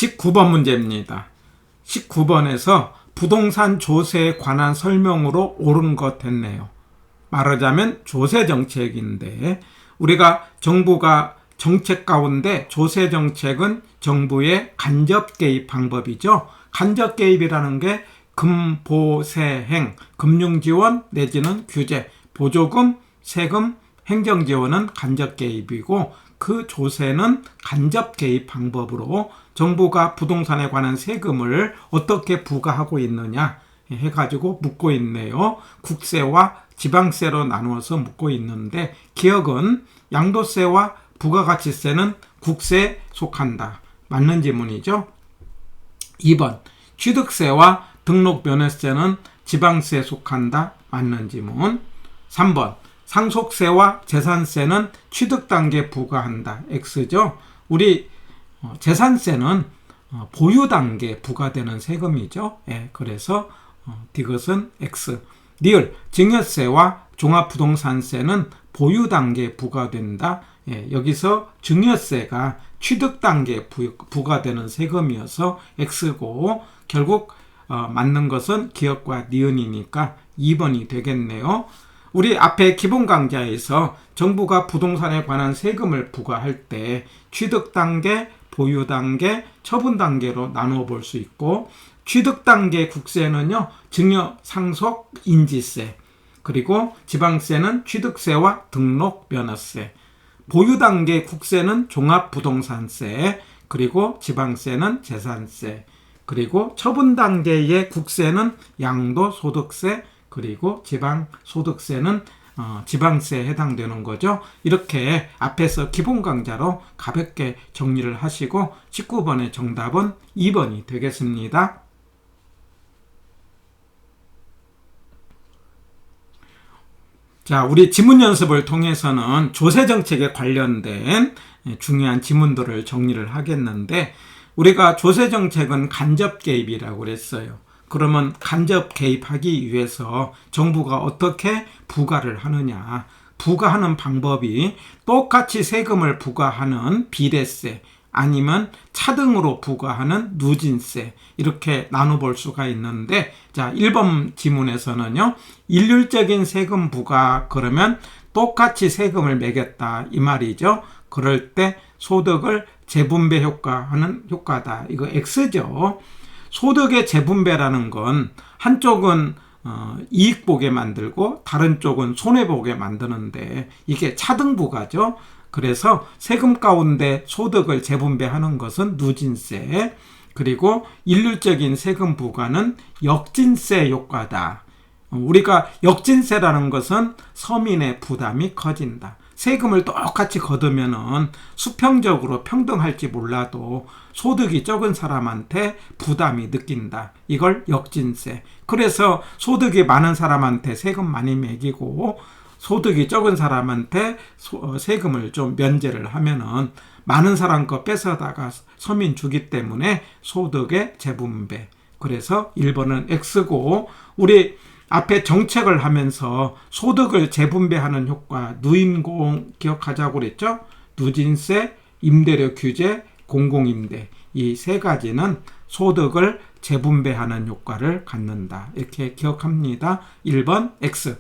19번 문제입니다. 19번에서 부동산 조세에 관한 설명으로 옳은 것 됐네요. 말하자면 조세 정책인데, 우리가 정부가 정책 가운데 조세 정책은 정부의 간접 개입 방법이죠. 간접 개입이라는 게 금보세행, 금융지원 내지는 규제, 보조금, 세금, 행정지원은 간접 개입이고, 그 조세는 간접 개입 방법으로 정부가 부동산에 관한 세금을 어떻게 부과하고 있느냐 해가지고 묻고 있네요. 국세와 지방세로 나누어서 묻고 있는데, 기억은 양도세와 부가가치세는 국세에 속한다. 맞는 지문이죠. 2번, 취득세와 등록면허세는 지방세에 속한다. 맞는 지문. 3번, 상속세와 재산세는 취득단계에 부과한다. X죠. 우리 재산세는 보유단계에 부과되는 세금이죠. 그래서 이것은 X. 리을, 증여세와 종합부동산세는 보유단계에 부과된다. 여기서 증여세가 취득단계에 부과되는 세금이어서 X고, 결국 맞는 것은 기억과 니은이니까 2번이 되겠네요. 우리 앞에 기본 강좌에서 정부가 부동산에 관한 세금을 부과할 때 취득단계, 보유단계, 처분단계로 나누어 볼 수 있고, 취득단계 국세는요, 증여, 상속, 인지세, 그리고 지방세는 취득세와 등록, 면허세, 보유단계 국세는 종합부동산세, 그리고 지방세는 재산세, 그리고 처분단계의 국세는 양도소득세, 그리고 지방소득세는 지방세에 해당되는 거죠. 이렇게 앞에서 기본 강좌로 가볍게 정리를 하시고 19번의 정답은 2번이 되겠습니다. 자, 우리 지문 연습을 통해서는 조세정책에 관련된 중요한 지문들을 정리를 하겠는데, 우리가 조세정책은 간접 개입이라고 그랬어요. 그러면 간접 개입하기 위해서 정부가 어떻게 부과를 하느냐. 부과하는 방법이 똑같이 세금을 부과하는 비례세, 아니면 차등으로 부과하는 누진세, 이렇게 나눠볼 수가 있는데, 자, 1번 지문에서는요, 일률적인 세금 부과, 그러면 똑같이 세금을 매겼다 이 말이죠. 그럴 때 소득을 재분배 효과하는 효과다. 이거 X죠. 소득의 재분배라는 건 한쪽은 이익 보게 만들고 다른 쪽은 손해 보게 만드는데, 이게 차등부가죠. 그래서 세금 가운데 소득을 재분배하는 것은 누진세, 그리고 일률적인 세금 부과는 역진세 효과다. 우리가 역진세라는 것은 서민의 부담이 커진다. 세금을 똑같이 거두면은 수평적으로 평등할지 몰라도 소득이 적은 사람한테 부담이 느낀다. 이걸 역진세. 그래서 소득이 많은 사람한테 세금 많이 매기고, 소득이 적은 사람한테 세금을 좀 면제를 하면은 많은 사람 거 뺏어다가 서민 주기 때문에 소득의 재분배. 그래서 1번은 X고, 우리 앞에 정책을 하면서 소득을 재분배하는 효과, 누임공 기억하자고 그랬죠? 누진세, 임대료 규제, 공공임대, 이 세 가지는 소득을 재분배하는 효과를 갖는다. 이렇게 기억합니다. 1번 X.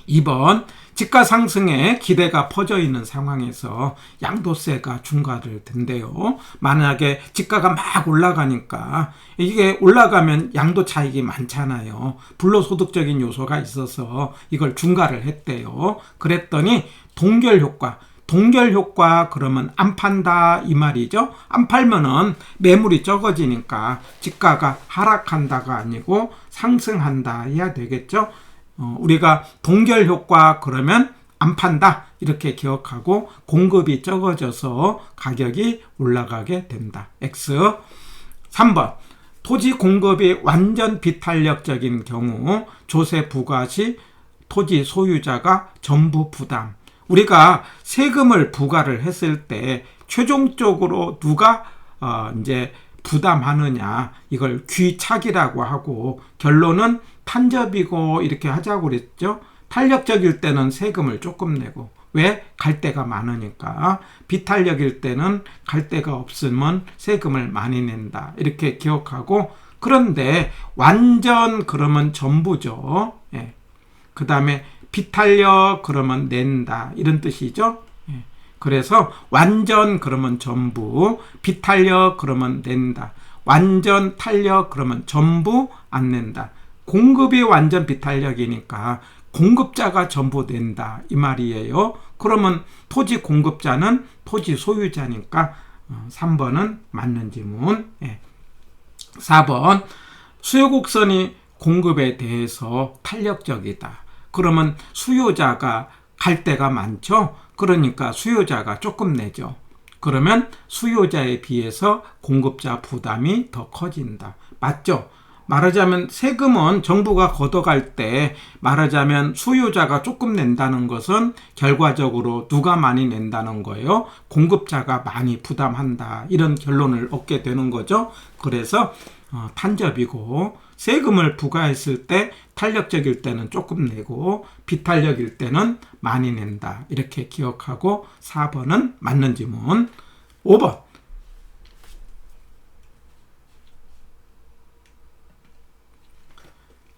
2번, 집가 상승에 기대가 퍼져 있는 상황에서 양도세가 중과를 된대요. 만약에 집가가 막 올라가니까, 이게 올라가면 양도 차익이 많잖아요. 불로소득적인 요소가 있어서 이걸 중과를 했대요. 그랬더니 동결 효과 그러면 안 판다 이 말이죠. 안 팔면은 매물이 적어지니까 집가가 하락한다가 아니고 상승한다 해야 되겠죠. 우리가 동결 효과 그러면 안 판다 이렇게 기억하고, 공급이 적어져서 가격이 올라가게 된다. X. 3번, 토지 공급이 완전 비탄력적인 경우 조세 부과 시 토지 소유자가 전부 부담. 우리가 세금을 부과를 했을 때 최종적으로 누가 이제 부담하느냐, 이걸 귀착이라고 하고, 결론은 탄접이고 이렇게 하자고 그랬죠. 탄력적일 때는 세금을 조금 내고, 왜? 갈 데가 많으니까. 비탄력일 때는 갈 데가 없으면 세금을 많이 낸다. 이렇게 기억하고, 그런데 완전 그러면 전부죠. 예. 그 다음에 비탄력 그러면 낸다. 이런 뜻이죠. 예. 그래서 완전 그러면 전부, 비탄력 그러면 낸다. 완전 탄력 그러면 전부 안 낸다. 공급이 완전 비탄력이니까 공급자가 전부 낸다 이 말이에요. 그러면 토지 공급자는 토지 소유자니까 3번은 맞는 지문. 4번 수요곡선이 공급에 대해서 탄력적이다. 그러면 수요자가 갈 데가 많죠. 그러니까 수요자가 조금 내죠. 그러면 수요자에 비해서 공급자 부담이 더 커진다. 맞죠? 말하자면 세금은 정부가 걷어갈 때 말하자면 수요자가 조금 낸다는 것은 결과적으로 누가 많이 낸다는 거예요? 공급자가 많이 부담한다. 이런 결론을 얻게 되는 거죠. 그래서 탄접이고, 세금을 부과했을 때 탄력적일 때는 조금 내고 비탄력일 때는 많이 낸다. 이렇게 기억하고 4번은 맞는 지문. 5번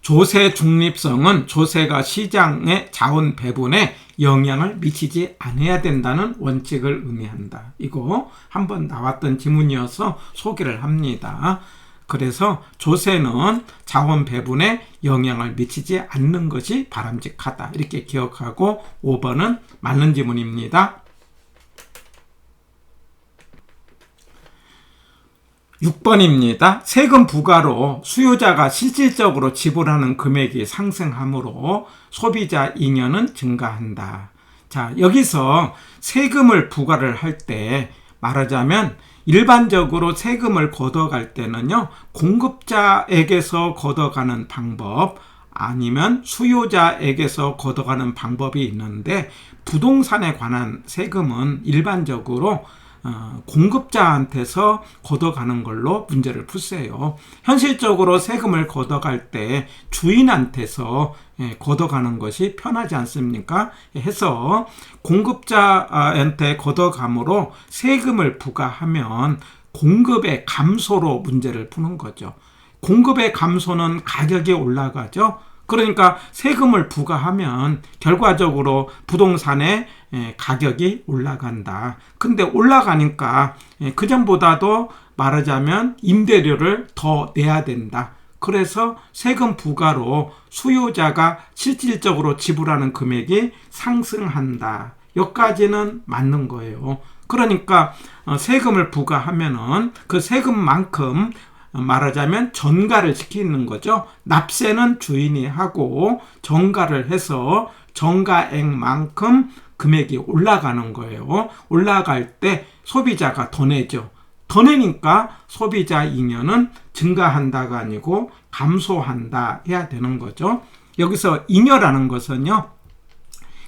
조세 중립성은 조세가 시장의 자원 배분에 영향을 미치지 않아야 된다는 원칙을 의미한다. 이거 한번 나왔던 지문이어서 소개를 합니다. 그래서 조세는 자원 배분에 영향을 미치지 않는 것이 바람직하다. 이렇게 기억하고 5번은 맞는 지문입니다. 6번입니다. 세금 부과로 수요자가 실질적으로 지불하는 금액이 상승하므로 소비자 잉여는 증가한다. 자, 여기서 세금을 부과를 할 때 말하자면 일반적으로 세금을 걷어갈 때는요, 공급자에게서 걷어가는 방법 아니면 수요자에게서 걷어가는 방법이 있는데, 부동산에 관한 세금은 일반적으로 공급자한테서 걷어가는 걸로 문제를 풀세요. 현실적으로 세금을 걷어갈 때 주인한테서 걷어가는 것이 편하지 않습니까? 해서 공급자한테 걷어감으로 세금을 부과하면 공급의 감소로 문제를 푸는 거죠. 공급의 감소는 가격이 올라가죠. 그러니까 세금을 부과하면 결과적으로 부동산의 가격이 올라간다. 근데 올라가니까 그전보다도 말하자면 임대료를 더 내야 된다. 그래서 세금 부과로 수요자가 실질적으로 지불하는 금액이 상승한다. 여기까지는 맞는 거예요. 그러니까 세금을 부과하면은 그 세금만큼 말하자면 전가를 시키는 거죠. 납세는 주인이 하고 전가를 해서 전가액만큼 금액이 올라가는 거예요. 올라갈 때 소비자가 더 내죠. 더 내니까 소비자 잉여는 증가한다가 아니고 감소한다 해야 되는 거죠. 여기서 잉여라는 것은요,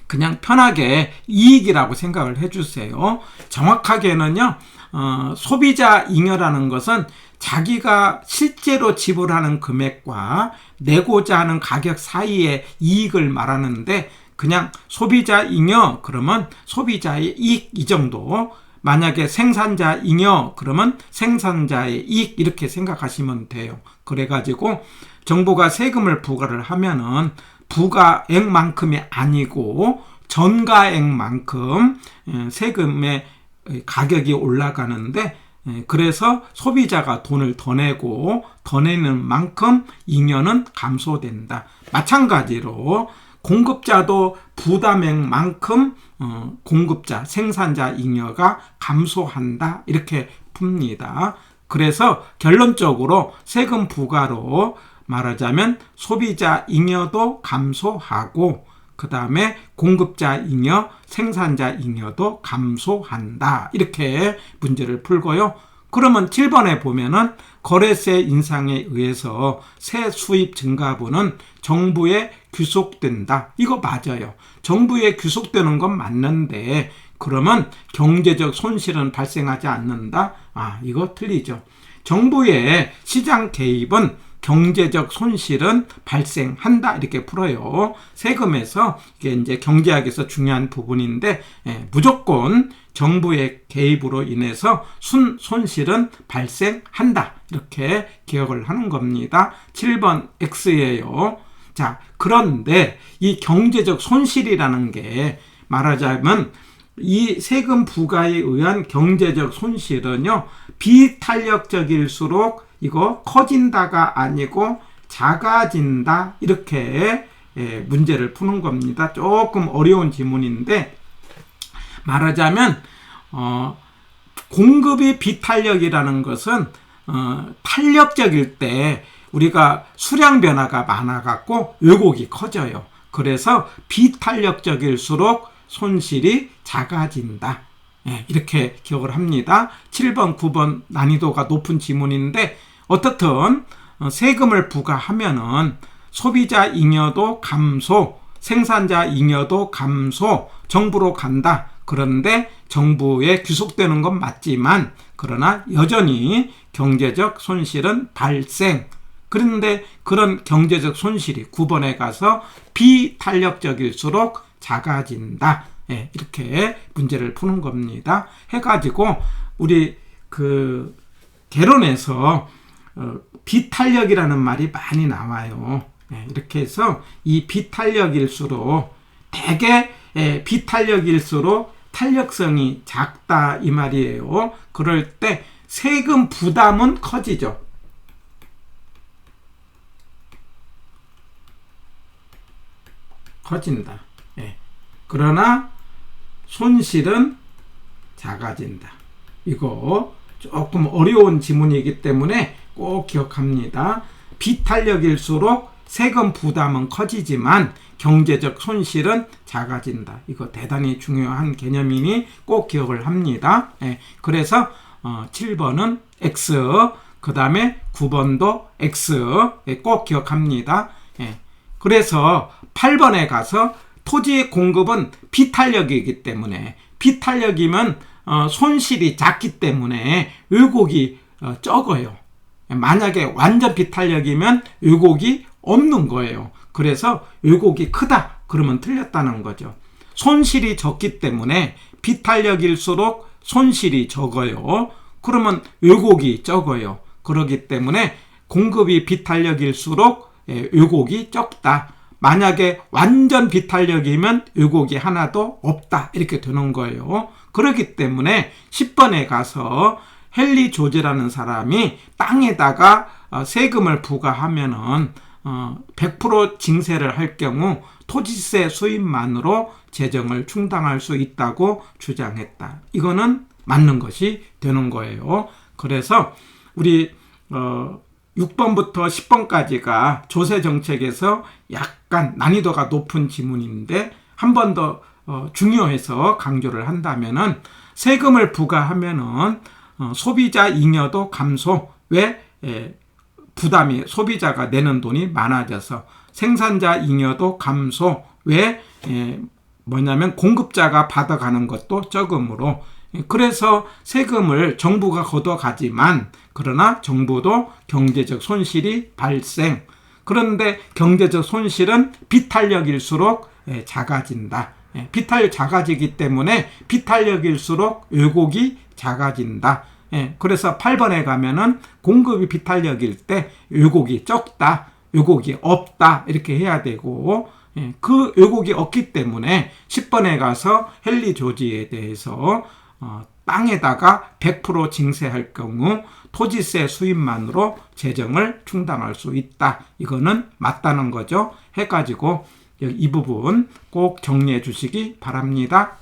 그냥 편하게 이익이라고 생각을 해주세요. 정확하게는요, 소비자 잉여라는 것은 자기가 실제로 지불하는 금액과 내고자 하는 가격 사이의 이익을 말하는데, 그냥 소비자 잉여 그러면 소비자의 이익 이 정도, 만약에 생산자 잉여 그러면 생산자의 이익 이렇게 생각하시면 돼요. 그래가지고 정부가 세금을 부과를 하면은 부과액만큼이 아니고 전가액만큼 세금의 가격이 올라가는데, 그래서 소비자가 돈을 더 내고 더 내는 만큼 잉여는 감소된다. 마찬가지로 공급자도 부담액만큼 공급자, 생산자 잉여가 감소한다. 이렇게 풉니다. 그래서 결론적으로 세금 부과로 말하자면 소비자 잉여도 감소하고 그 다음에 공급자 잉여, 생산자 잉여도 감소한다. 이렇게 문제를 풀고요. 그러면 7번에 보면은 거래세 인상에 의해서 세 수입 증가분은 정부에 귀속된다. 이거 맞아요. 정부에 귀속되는 건 맞는데 그러면 경제적 손실은 발생하지 않는다? 이거 틀리죠. 정부의 시장 개입은 경제적 손실은 발생한다 이렇게 풀어요. 세금에서 이게 이제 경제학에서 중요한 부분인데 무조건 정부의 개입으로 인해서 손실은 발생한다 이렇게 기억을 하는 겁니다. 7번 X예요. 자, 그런데 이 경제적 손실이라는 게 말하자면 이 세금 부과에 의한 경제적 손실은요, 비탄력적일수록 이거 커진다가 아니고 작아진다 이렇게 문제를 푸는 겁니다. 조금 어려운 지문인데 말하자면 공급이 비탄력이라는 것은 탄력적일 때 우리가 수량 변화가 많아갖고 왜곡이 커져요. 그래서 비탄력적일수록 손실이 작아진다. 이렇게 기억을 합니다. 7번, 9번 난이도가 높은 지문인데 어떻든 세금을 부과하면은 소비자 잉여도 감소, 생산자 잉여도 감소, 정부로 간다. 그런데 정부에 귀속되는 건 맞지만 그러나 여전히 경제적 손실은 발생. 그런데 그런 경제적 손실이 9번에 가서 비탄력적일수록 작아진다. 이렇게 문제를 푸는 겁니다. 해가지고 우리 그 개론에서 비탄력이라는 말이 많이 나와요. 이렇게 해서 이 비탄력일수록 대개 비탄력일수록 탄력성이 작다 이 말이에요. 그럴 때 세금 부담은 커지죠. 커진다. 그러나 손실은 작아진다. 이거 조금 어려운 지문이기 때문에 꼭 기억합니다. 비탄력일수록 세금 부담은 커지지만 경제적 손실은 작아진다. 이거 대단히 중요한 개념이니 꼭 기억을 합니다. 그래서 7번은 X, 그 다음에 9번도 X 꼭 기억합니다. 그래서 8번에 가서 토지의 공급은 비탄력이기 때문에 비탄력이면 손실이 작기 때문에 왜곡이 적어요. 만약에 완전 비탄력이면 왜곡이 없는 거예요. 그래서 왜곡이 크다 그러면 틀렸다는 거죠. 손실이 적기 때문에 비탄력일수록 손실이 적어요. 그러면 왜곡이 적어요. 그렇기 때문에 공급이 비탄력일수록 왜곡이 적다. 만약에 완전 비탄력이면 왜곡이 하나도 없다 이렇게 되는 거예요. 그렇기 때문에 10번에 가서 헨리 조지라는 사람이 땅에다가 세금을 부과하면은 100% 징세를 할 경우 토지세 수입만으로 재정을 충당할 수 있다고 주장했다. 이거는 맞는 것이 되는 거예요. 그래서 우리 6번부터 10번까지가 조세정책에서 약간 난이도가 높은 지문인데 한 번 더 중요해서 강조를 한다면은 세금을 부과하면은 소비자 잉여도 감소. 왜? 부담이 소비자가 내는 돈이 많아져서 생산자 잉여도 감소. 왜? 뭐냐면 공급자가 받아가는 것도 적음으로. 그래서 세금을 정부가 걷어가지만 그러나 정부도 경제적 손실이 발생. 그런데 경제적 손실은 비탄력일수록 작아진다. 비탄력 작아지기 때문에 비탄력일수록 왜곡이 작아진다. 그래서 8번에 가면은 공급이 비탄력일 때 왜곡이 적다, 왜곡이 없다 이렇게 해야 되고 그 왜곡이 없기 때문에 10번에 가서 헨리 조지에 대해서 땅에다가 100% 징세할 경우 토지세 수입만으로 재정을 충당할 수 있다. 이거는 맞다는 거죠. 해가지고 이 부분 꼭 정리해 주시기 바랍니다.